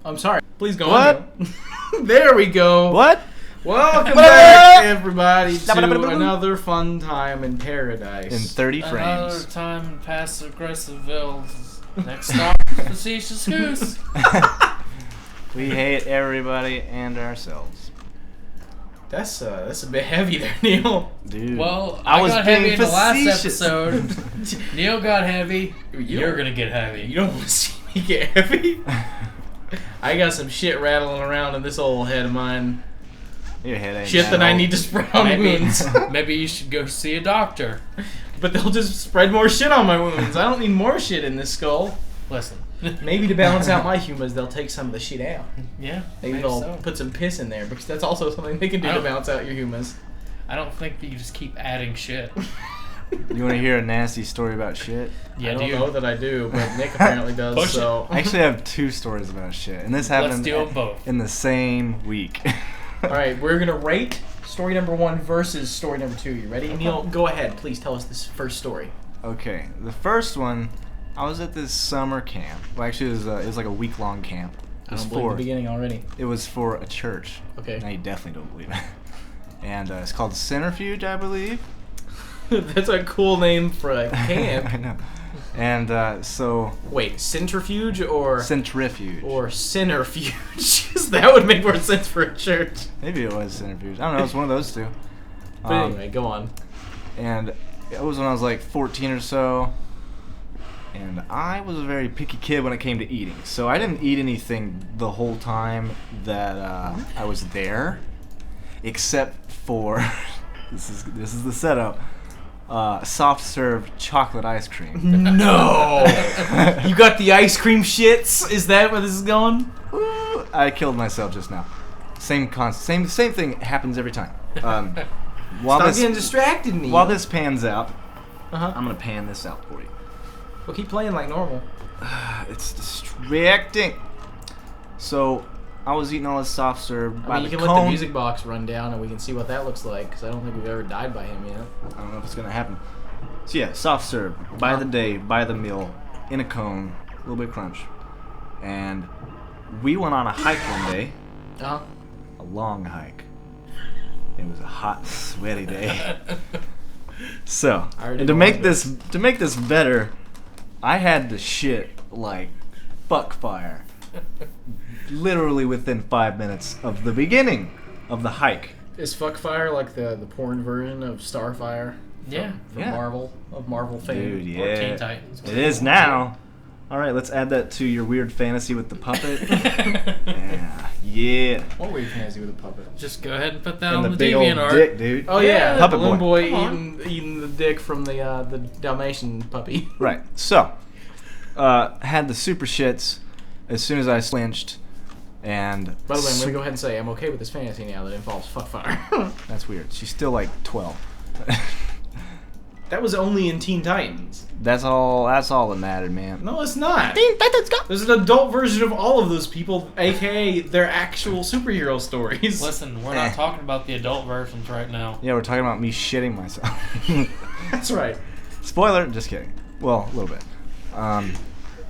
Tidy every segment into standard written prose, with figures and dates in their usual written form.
I'm sorry. Please go What? on. There we go. What? Welcome back, everybody, to another fun time in paradise. In 30 frames. Another time in passive aggressiveville. Next stop, Facetious Goose. We hate everybody and ourselves. That's a bit heavy there, Neil. Dude. Well, I was got heavy being in the last facetious. episode. Neil got heavy. You're gonna get heavy. You don't want to see me get heavy? I got some shit rattling around in this old head of mine. Your head ain't Shit that I need to spread on wounds. Maybe you should go see a doctor. But they'll just spread more shit on my wounds. I don't need more shit in this skull. Listen. Maybe to balance out my humours, they'll take some of the shit out. Yeah. Maybe they'll put some piss in there, because that's also something they can do to balance out your humours. I don't think that you just keep adding shit. You want to hear a nasty story about shit? Yeah, I don't know that I do, but Nick apparently does. So I actually have two stories about shit, and this happened Let's do them both. in the same week. All right, we're gonna rate story number 1 versus story number 2. You ready? Neil, go ahead. Please tell us this first story. Okay, the first one, I was at this summer camp. Well, actually, it was like a week-long camp. It was I don't believe the beginning already. It was for a church. Okay. Now you definitely don't believe it. And it's called Centrifuge, I believe. That's a cool name for a camp. I know. And so... Wait, centrifuge or... Centrifuge. Or centrifuge. That would make more sense for a church. Maybe it was Centrifuge. I don't know, it's one of those two. But anyway, go on. And it was when I was like 14 or so. And I was a very picky kid when it came to eating. So I didn't eat anything the whole time that I was there. Except for... this is the setup. Soft serve chocolate ice cream. No! You got the ice cream shits? Is that where this is going? Ooh, I killed myself just now. Same thing happens every time. Stop getting distracted, me. While this pans out, I'm gonna pan this out for you. Well, keep playing like normal. It's distracting. So I was eating all this soft serve by you the can cone. let the music box run down and we can see what that looks like, because I don't think we've ever died by him yet. I don't know if it's gonna happen. So yeah, soft serve by the day, by the meal, in a cone, a little bit of crunch. And we went on a hike one day. A long hike. It was a hot, sweaty day. So, and to make this better, I had to shit like fuck fire. Literally within 5 minutes of the beginning of the hike. Is Fuckfire like the porn version of Starfire? Yeah. From Marvel fame? Dude, yeah. Or Teen Titans. It is now. Alright, let's add that to your weird fantasy with the puppet. Yeah. What weird fantasy with a puppet? Just go ahead and put that And on the the big old DeviantArt. dick, dude. Oh yeah, Puppet Balloon boy. Boy eating the dick from the Dalmatian puppy. Right. So, had the super shits as soon as I flinched. And by the way, I'm gonna go ahead and say I'm okay with this fantasy now that involves Fuckfire. That's weird. She's still like 12. That was only in Teen Titans. That's all that mattered, man. No, it's not. Teen Titans go! There's an adult version of all of those people, aka their actual superhero stories. Listen, we're not talking about the adult versions right now. Yeah, we're talking about me shitting myself. That's right. Spoiler, just kidding. Well, a little bit.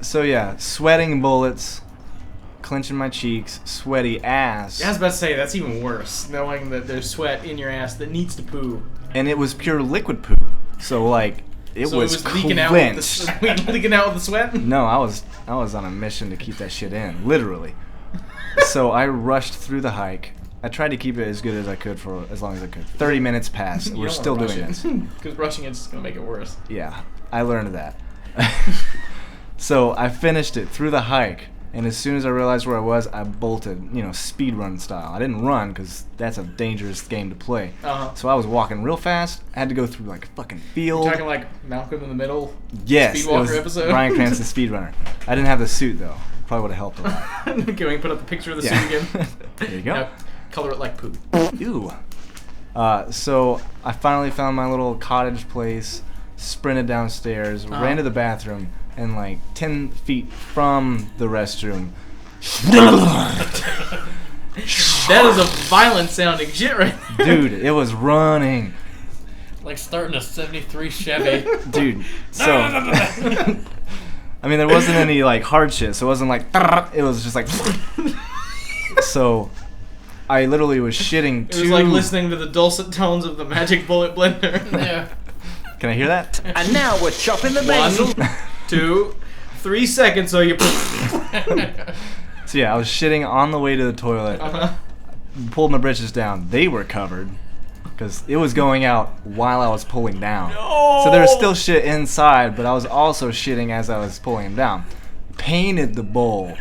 So yeah, sweating bullets, clenching my cheeks, sweaty ass. I was about to say, that's even worse, knowing that there's sweat in your ass that needs to poo. And it was pure liquid poo. So like, it was leaking out with the sweat? No, I was on a mission to keep that shit in, literally. So I rushed through the hike. I tried to keep it as good as I could for as long as I could. 30 minutes passed. We're still doing this. Because rushing it's just going to make it worse. Yeah, I learned that. So I finished it through the hike. And as soon as I realized where I was, I bolted, speed run style. I didn't run because that's a dangerous game to play. So I was walking real fast. I had to go through like a fucking field. You're talking like Malcolm in the Middle? Yes, Speedwalker it was episode? Bryan Cranston's speedrunner. I didn't have the suit though. Probably would have helped a lot. Can we put up a picture of the suit again? There you go. Now, color it like poop. Ew. So I finally found my little cottage place, sprinted downstairs, ran to the bathroom, and like 10 feet from the restroom. That is a violent sounding shit right there. Dude, it was running. Like starting a 73 Chevy. Dude, so I mean, there wasn't any like hard shit, so it wasn't like. It was just like. So, I literally was shitting. It was like listening to the dulcet tones of the Magic Bullet blender. Yeah. Can I hear that? And now we're chopping the basil. 1, 2, 3 seconds. So you. So yeah, I was shitting on the way to the toilet. Pulled my britches down. They were covered because it was going out while I was pulling down. No! So there was still shit inside, but I was also shitting as I was pulling them down. Painted the bowl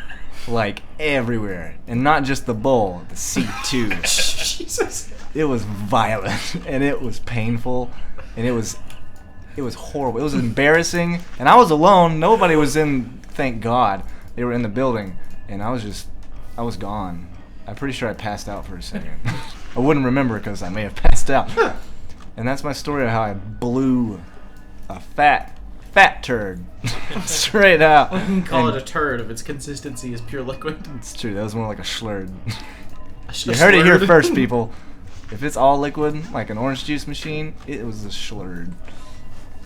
like everywhere, and not just the bowl, the seat too. Jesus. It was violent, and it was painful, and it was horrible. It was embarrassing, and I was alone. Nobody was in. Thank God, they were in the building, and I was gone. I'm pretty sure I passed out for a second. I wouldn't remember because I may have passed out. And that's my story of how I blew a fat turd straight out. I can call it a turd if its consistency is pure liquid. It's true. That was more like a slurred. A You heard it here slurred. first, people. If it's all liquid, like an orange juice machine, it was a slurred.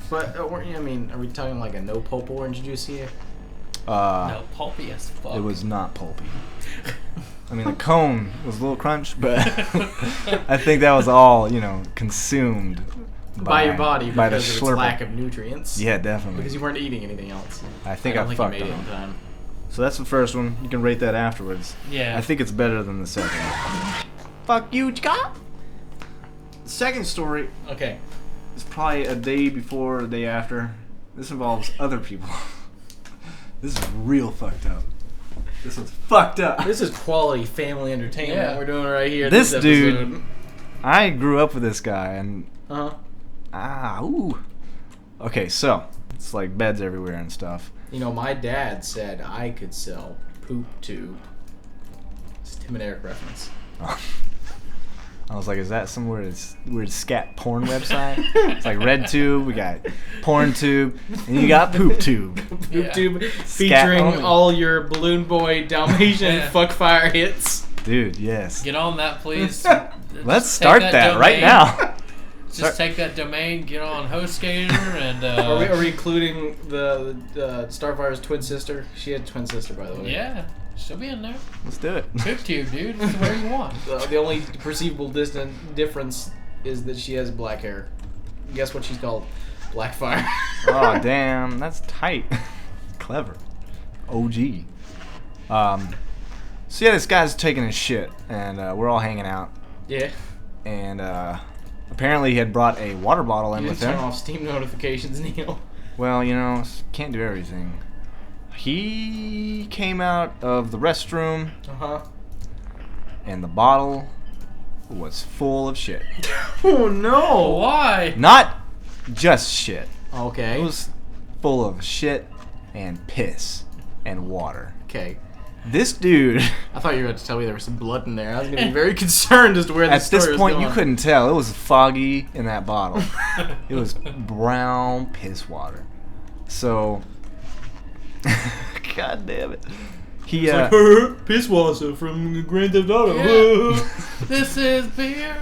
But I mean, are we talking like a no pulp orange juice here? No, pulpy as fuck. It was not pulpy. I mean, the cone was a little crunch, but I think that was all, consumed By your body by the because of its slurper. lack of nutrients. Yeah, definitely. Because you weren't eating anything else. I think I I don't think fucked you made it up. in time. So that's the first one. You can rate that afterwards. Yeah. I think it's better than the second. Fuck you, Scott. The second story Okay. is probably a day before or a day after. This involves other people. This is real fucked up. This one's fucked up. This is quality family entertainment Yeah. we're doing right here. This dude- episode. I grew up with this guy, and Uh-huh. Okay, so it's like beds everywhere and stuff. My dad said I could sell poop tube. It's a Tim and Eric reference. I was like, is that some weird scat porn website? It's like RedTube, we got PornTube, and you got PoopTube. Poop Yeah. tube Scat featuring only. all your Balloon Boy Dalmatian Yeah. fuckfire hits. Dude, yes. Get on that, please. Let's Just start take that right domain. now. Just take that domain, get on HostGator, and Are we including the Starfire's twin sister? She had a twin sister, by the way. yeah, she'll be in there. Let's do it. PoopTube, dude. That's where you want. The only perceivable difference is that she has black hair. Guess what she's called? Blackfire. Oh, damn. That's tight. Clever. OG. So yeah, this guy's taking his shit, and we're all hanging out. Yeah. And apparently he had brought a water bottle in You with didn't him. turn off Steam notifications, Neil. Well, can't do everything. He came out of the restroom, Uh-huh. and the bottle was full of shit. Oh, no! Why? Not just shit. Okay. It was full of shit and piss and water. Okay. This dude, I thought you were about to tell me there was some blood in there. I was going to be very concerned as to where at this story this was point, going. you couldn't tell. It was foggy in that bottle. It was brown piss water. So, God damn it. He, It's like, piss water from Grand Theft Auto. Yeah. This is beer.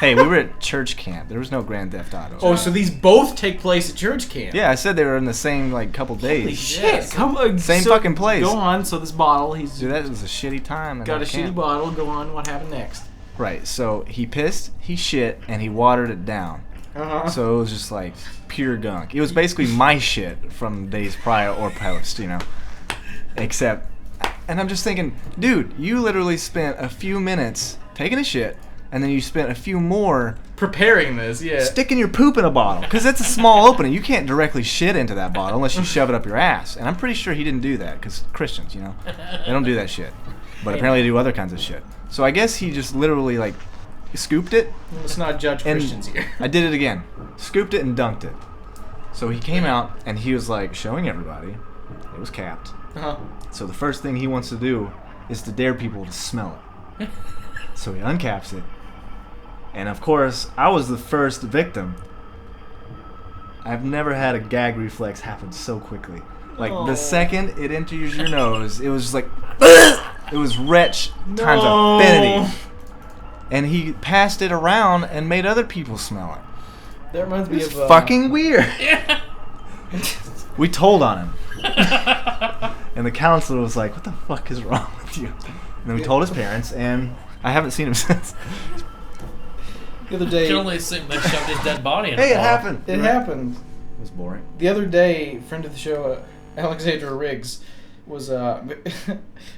hey, we were at church camp. There was no Grand Theft Auto. Oh, so these both take place at church camp? Yeah, I said they were in the same, couple days. Holy shit. Yes. Come on. Same so fucking place. Go on. So this bottle, he's Dude, that was a shitty time. at got a that shitty camp. bottle. Go on. What happened next? Right, so he pissed, he shit, and he watered it down. Uh-huh. So it was just like pure gunk. It was basically my shit from days prior or post, Except, and I'm just thinking, dude, you literally spent a few minutes taking a shit, and then you spent a few more Preparing this, yeah. sticking your poop in a bottle. Because it's a small opening. You can't directly shit into that bottle unless you shove it up your ass. And I'm pretty sure he didn't do that, because Christians, they don't do that shit. But apparently they do other kinds of shit. So I guess he just literally, scooped it. Let's not judge And Christians here. I did it again. Scooped it and dunked it. So he came out and he was showing everybody. It was capped. Uh-huh. So the first thing he wants to do is to dare people to smell it. So he uncaps it. And of course, I was the first victim. I've never had a gag reflex happen so quickly. Oh. The second it enters your nose, it was just like it was retch times No. infinity. And he passed it around and made other people smell it. That reminds me It's of fucking weird. Yeah. We told on him. And the counselor was like, "What the fuck is wrong with you?" And then we told his parents, and I haven't seen him since. The other You day, can only assume they shoved his dead body in Hey, a it ball. happened. it happened. It was boring. The other day, friend of the show, Alexandra Riggs, was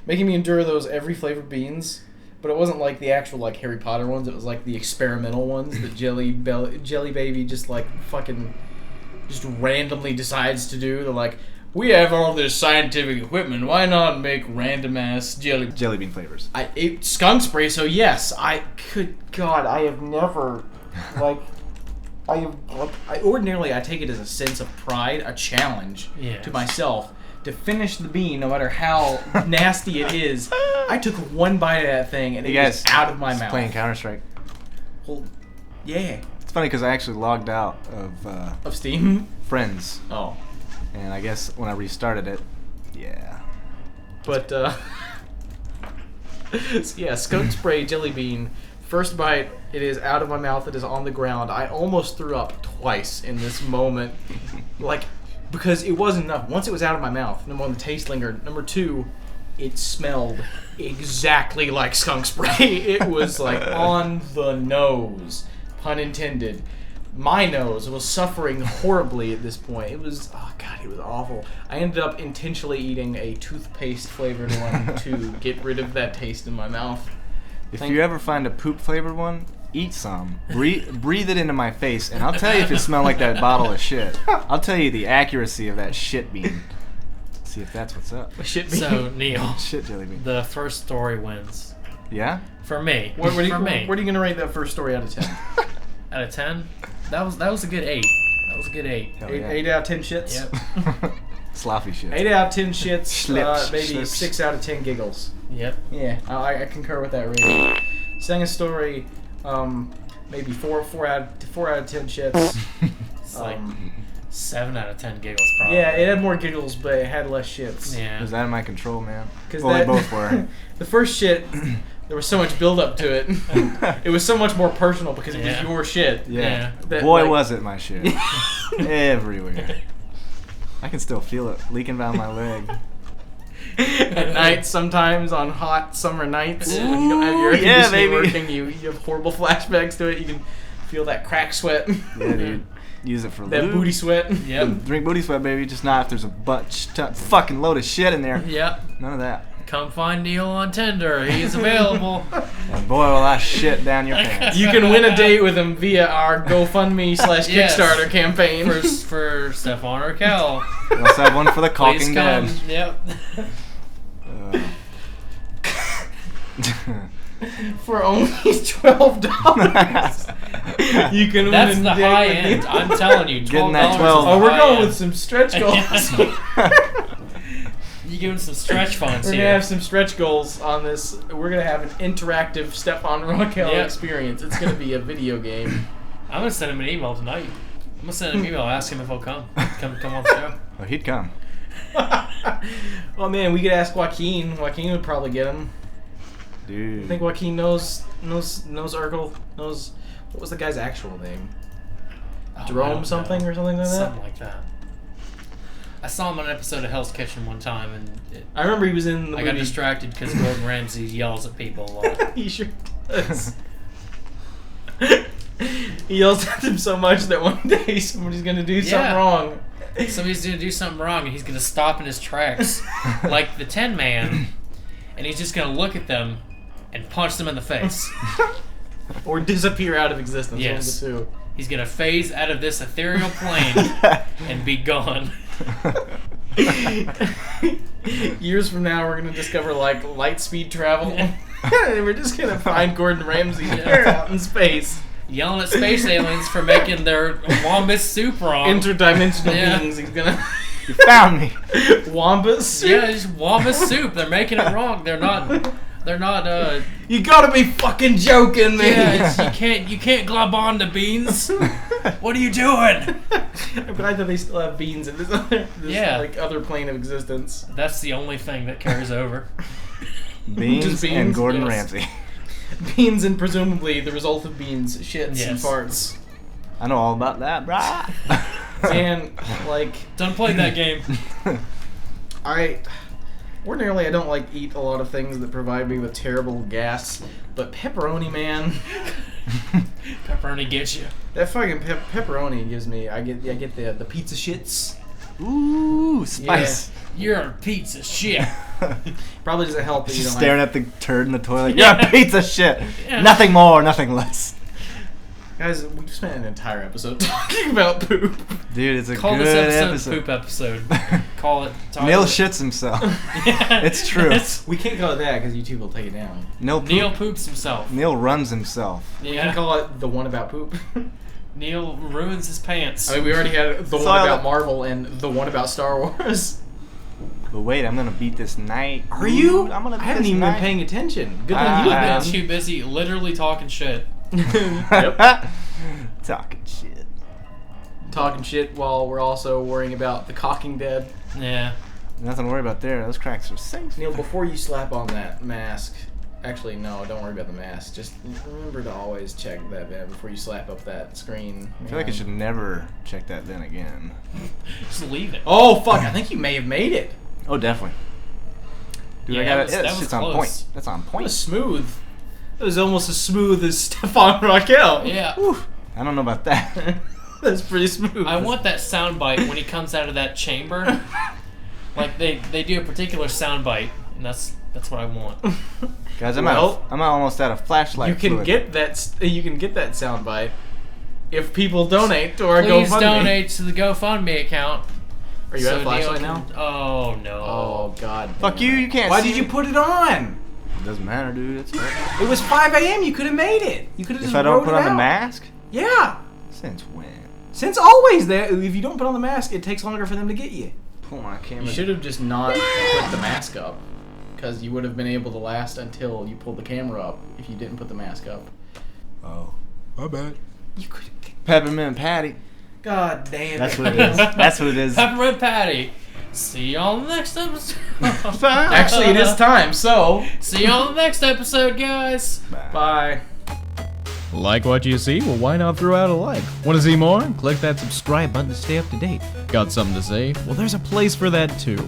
making me endure those every flavor beans, but it wasn't like the actual like Harry Potter ones. It was like the experimental ones that Jelly Baby just like fucking just randomly decides to do. They're like, we have all this scientific equipment. Why not make random ass Jelly bean flavors. I ate skunk spray, so yes, I have never like. I ordinarily take it as a sense of pride, a challenge to myself to finish the bean, no matter how nasty it is. I took one bite of that thing and it was out of my mouth. Playing Counter-Strike. Well, yeah. It's funny because I actually logged out Of Steam. Friends, Oh, and I guess when I restarted it, yeah. but yeah, skunk spray jelly bean. First bite, it is out of my mouth. It is on the ground. I almost threw up twice in this moment, like because it wasn't enough. Once it was out of my mouth, number one, the taste lingered. Number two, it smelled exactly like skunk spray. It was like on the nose, pun intended. My nose was suffering horribly at this point. It was, oh god, it was awful. I ended up intentionally eating a toothpaste flavored one to get rid of that taste in my mouth. If you ever find a poop flavored one, eat some. Breathe it into my face, and I'll tell you if it smelled like that bottle of shit. I'll tell you the accuracy of that shit bean. See if that's what's up. A shit bean. So, Neil, Shit jelly bean. the first story wins. Yeah? For me. What are you me. going to rate that first story out of 10? Out of 10? That was a good 8. That was a good 8. Hell 8 out of 10 shits? Yep. Sloppy shit. 8 out of 10 shits, Schlips, maybe schlips. 6 out of 10 giggles. Yep. Yeah, I concur with that rating. Second story, maybe 4 out of 10 shits. It's like 7 out of 10 giggles, probably. Yeah, it had more giggles, but it had less shits. Yeah. Was that in my control, man? Because Well, they both were. The first shit, there was so much build up to it. It was so much more personal because it Yeah. was your shit. Yeah. That, Boy, like- was it my shit. Everywhere. I can still feel it leaking down my leg. At night, sometimes on hot summer nights, when you don't have your air Yeah, conditioning baby. working, you have horrible flashbacks to it. You can feel that crack sweat, Yeah, dude. Use it for that lube. booty sweat. Yep. Drink booty sweat, baby. Just not if there's a fucking load of shit in there. Yep. None of that. Come find Neil on Tinder. He's available. And boy, will I shit down your pants. You can win a date with him via our GoFundMe / Yes. Kickstarter campaign. for Stefan or Kel. We also have one for the Please caulking come. dead. Yep. For only $12, you can win That's a the date high with end. me. I'm telling you, $12. Getting that is 12. the Oh, we're high going end. with some stretch goals. You giving some stretch funds We're gonna here. have some stretch goals on this. We're gonna have an interactive Stefan Raquel Yep. experience. It's gonna be a video game. I'm gonna send him an email tonight. I'm gonna send him an email, ask him if he'll come. Come on the show. Well, he'd come. Oh man, we could ask Joaquin. Joaquin would probably get him. Dude. I think Joaquin knows Urkel, knows what was the guy's actual name? Oh, I Jerome don't something know. or something like that? Something like that. I saw him on an episode of Hell's Kitchen one time, and I remember he was in the I movie. got distracted because Gordon Ramsay yells at people a lot. He sure does. He yells at them so much that one day somebody's gonna do something Yeah. wrong. Somebody's gonna do something wrong, and he's gonna stop in his tracks, like the Tin Man, and he's just gonna look at them and punch them in the face. Or disappear out of existence. Yes. One of the He's gonna phase out of this ethereal plane and be gone. two. Years from now, we're gonna discover like light speed travel, and we're just gonna find Gordon Ramsay out in space. Yelling at space aliens for making their Wambus soup wrong. Interdimensional Yeah. beings. He's gonna You found me. Wambus. Yeah, it's Wambus soup. They're making it wrong. They're not. You gotta be fucking joking, man. Yeah, you can't glob on the beans. What are you doing? I'm glad that they still have beans in this Yeah. like other plane of existence. That's the only thing that carries over. Beans, Just beans? and Gordon Yes. Ramsay. Beans and presumably the result of beans, shits and Yes. farts. I know all about that, brah. And like Done played that game. Ordinarily, I don't like eat a lot of things that provide me with terrible gas, but pepperoni, man. Pepperoni gets you. That fucking pepperoni gives me. I get the pizza shits. Ooh, spice. You're a piece of shit. Probably doesn't help that you She's don't staring like. at the turd in the toilet. You're a piece of shit. Yeah. Nothing more, nothing less. Guys, we spent an entire episode talking about poop. Dude, it's a Call good this episode. Poop episode. Call it. Neil shits himself. Yeah. It's true. We can't call it that because YouTube will take it down. Neil poops himself. Neil runs himself. We Yeah. can call it the one about poop. Neil ruins his pants. I mean, we already had the So one I- about Marvel and the one about Star Wars. But wait, I'm gonna beat this night. Are you? I'm gonna I beat haven't this even night. been paying attention. Good thing Ah, you You've have been been. too busy literally talking shit. Yep. Talking shit. Talking shit while we're also worrying about the cocking dead. Yeah. Nothing to worry about there. Those cracks are safe. Neil, before you slap on that mask, actually no, don't worry about the mask. Just remember to always check that vent before you slap up that screen. I feel like I should never check that then again. Just leave it. Oh fuck! I think you may have made it. Oh, definitely. Dude, Yeah, I got it. that That was shit's on close. point. That's on That point. was smooth. That was almost as smooth as Stefan Raquel. Yeah. I don't know about that. That's pretty smooth. I want that sound bite when he comes out of that chamber. Like they do a particular sound bite, and that's what I want. Guys, I'm almost out of flashlight You can fluid. get that. You can get that soundbite if people donate to our Please GoFundMe. donate to the GoFundMe account. Are you so at a flashlight Neil now? can- Oh no. Oh god. Fuck damn you, it. you can't Why see did you me. put it on? It doesn't matter, dude. It's perfect. It was 5 a.m. You could have made it. You could have just If I don't wrote put it on the out. mask? Yeah. Since when? Since always, that if you don't put on the mask, it takes longer for them to get you. Pull my camera. You should have just not put the mask up, because you would have been able to last until you pulled the camera up. If you didn't put the mask up, Oh, my bad. you could. Peppermint patty. God damn. That's what it is. That's what it is. Peppermint Patty. See y'all in the next episode. Actually, it is time. So, See y'all in the next episode, guys. bye. Like what you see? Well, why not throw out a like? Want to see more? Click that subscribe button to stay up to date. Got something to say? Well, there's a place for that too.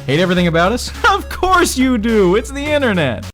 Hate everything about us? Of course you do! It's the internet!